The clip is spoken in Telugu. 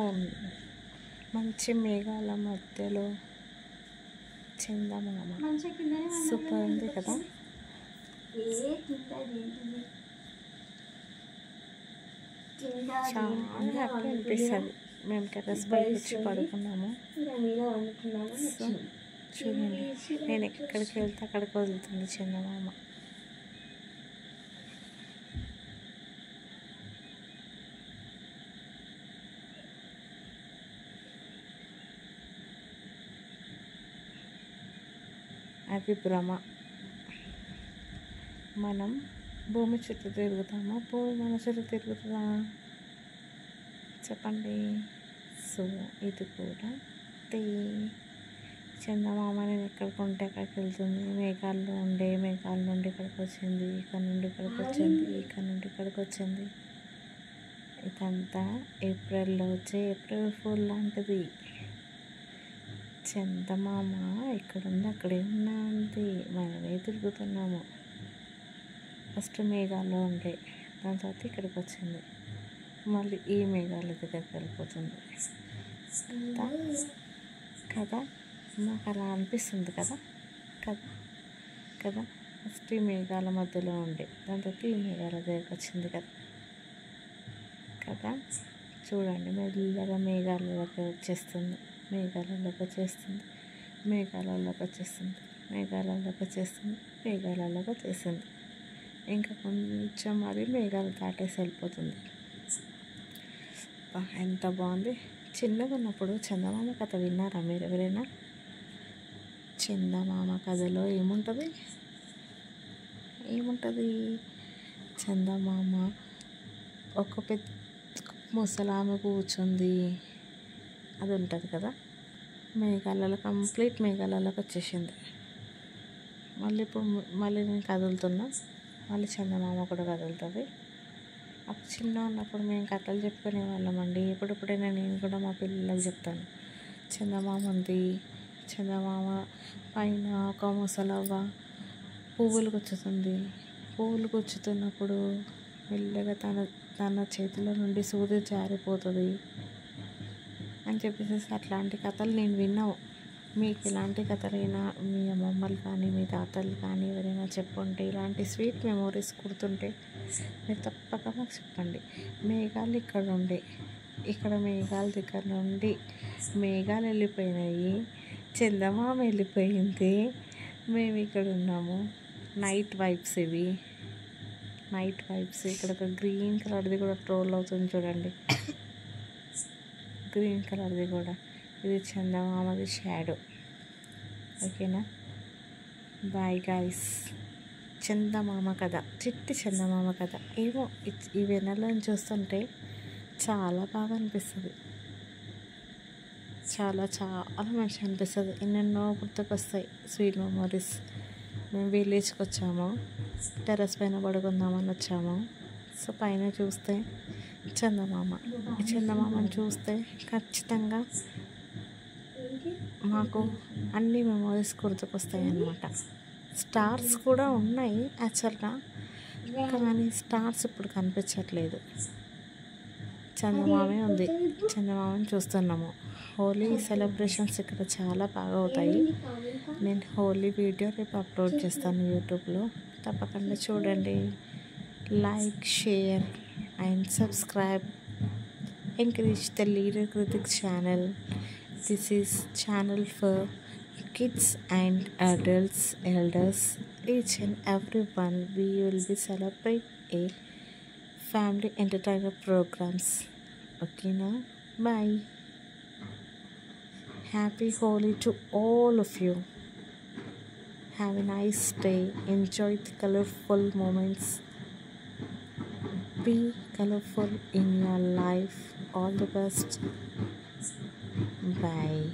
అవును. మంచి మేఘాల మధ్యలో చందమామ సూపర్ ఉంది కదా. చాలా హ్యాపీ అనిపిస్తుంది. మేము టెర్రస్ పైకి వచ్చి పడుకున్నాము. సో చూడండి, నేను ఎక్కడికి వెళ్తే అక్కడికి వదులుతుంది చందమామ. అది భ్రమ. మనం భూమి చుట్టూ తిరుగుతామా, భూమి మన చుట్టూ తిరుగుతుందా చెప్పండి. సో ఇది కూడా చందమామ నేను ఎక్కడికి ఉంటే అక్కడికి వెళ్తుంది. మేఘాల్లో ఉండే మేఘాల నుండి ఇక్కడికి వచ్చింది, ఇక్కడ నుండి ఇక్కడికి వచ్చింది, ఇక్కడ నుండి ఇక్కడికి వచ్చింది. ఇదంతా ఏప్రిల్లో వచ్చే ఏప్రిల్ ఫూల్ లాంటిది. చందమామ ఇక్కడుంది అక్కడే ఉన్నా ఉంది, మనమే తిరుగుతున్నాము. ఫస్ట్ మేఘాల్లో ఉండే, దాని తర్వాత ఇక్కడికి వచ్చింది, మళ్ళీ ఈ మేఘాల దగ్గరికి వెళ్ళిపోతుంది కదా. మాకు అలా అనిపిస్తుంది కదా కదా కదా. ఫస్ట్ ఈ మేఘాల మధ్యలో ఉండే, దాని తర్వాత ఈ మేఘాల దగ్గరికి వచ్చింది కదా కదా. చూడండి, మెల్లగా మేఘాలలోకి వచ్చేస్తుంది, మేఘాలలోకి వచ్చేస్తుంది, మేఘాలలోకి వచ్చేస్తుంది, మేఘాలలోకి వచ్చేస్తుంది, మేఘాలలోకి వచ్చేసింది. ఇంకా కొంచెం అది మేఘాలు దాటేసి వెళ్ళిపోతుంది. ఎంత బాగుంది. చిన్నగా ఉన్నప్పుడు చందమామ కథ విన్నారా మీరు ఎవరైనా? చందమామ కథలో ఏముంటుంది? చందమామ ఒక పెద్ద ముసలామె కూర్చుంది, అది ఉంటుంది కదా. మేఘాలలో కంప్లీట్ మేఘాలలోకి వచ్చేసింది. మళ్ళీ నేను కదులుతున్నా, మళ్ళీ చందమామ కూడా కదులుతుంది. అప్పుడు చిన్న ఉన్నప్పుడు మేము కథలు చెప్పుకునే వాళ్ళమండి. ఎప్పుడెప్పుడైనా నేను కూడా మా పిల్లలకు చెప్తాను. చందమామ ఉంది, చందమామ పైన ఒక ముసలవ్వ పువ్వులు గుచ్చుతుంది, పువ్వులు గుచ్చుతున్నప్పుడు మెల్లగా తన చేతిలో నుండి సూది జారిపోతుంది అని చెప్పేసి అట్లాంటి కథలు నేను విన్నాను. మీకు ఇలాంటి కథలైనా మీ అమ్మమ్మలు కానీ మీ తాతలు కానీ ఎవరైనా చెప్పుంటే, ఇలాంటి స్వీట్ మెమోరీస్ గుర్తుంటే మీరు తప్పక మాకు చెప్పండి. మేఘాలు ఇక్కడ ఉండే, ఇక్కడ మేఘాల దగ్గర నుండి మేఘాలు వెళ్ళిపోయినాయి, చందమామ వెళ్ళిపోయింది, మేము ఇక్కడ ఉన్నాము. నైట్ వైబ్స్ ఇవి, నైట్ వైబ్స్. ఇక్కడ ఒక గ్రీన్ కలర్ది కూడా ట్రోల్ అవుతుంది చూడండి, గ్రీన్ కలర్ది కూడా. ఇది చందమామది షాడో. ఓకేనా, బాయ్ గాయ్స్. చందమామ కథ, చిట్టి చందమామ కథ. ఏమో ఈ వెన్నెలను చూస్తుంటే చాలా బాగా అనిపిస్తుంది, చాలా చాలా మంచిగా అనిపిస్తుంది. ఎన్నెన్నో గుర్తుకొస్తాయి స్వీట్ మెమోరీస్. మేము విలేజ్కి వచ్చాము, టెర్రస్ పైన పడుకుందామని వచ్చాము. సో పైన చూస్తే చందమామ, ఈ చందమామని చూస్తే ఖచ్చితంగా మాకు అన్ని మెమోరీస్ గుర్తుకొస్తాయి అన్నమాట. స్టార్స్ కూడా ఉన్నాయి యాక్చువల్గా, కానీ స్టార్స్ ఇప్పుడు కనిపించట్లేదు, చందమామే ఉంది. చందమామని చూస్తున్నాము. హోలీ సెలబ్రేషన్స్ ఇక్కడ చాలా బాగా అవుతాయి. నేను హోలీ వీడియో రేపు అప్లోడ్ చేస్తాను యూట్యూబ్లో, తప్పకుండా చూడండి. Like, share and subscribe. Encourage the Leader Critics channel. This is channel for kids and adults, elders, each and everyone. We will be celebrate a family entertainment programs. Okay now, bye. Happy Holi to all of you. Have a nice day. Enjoy the colorful moments. Be colorful in your life. All the best. Bye.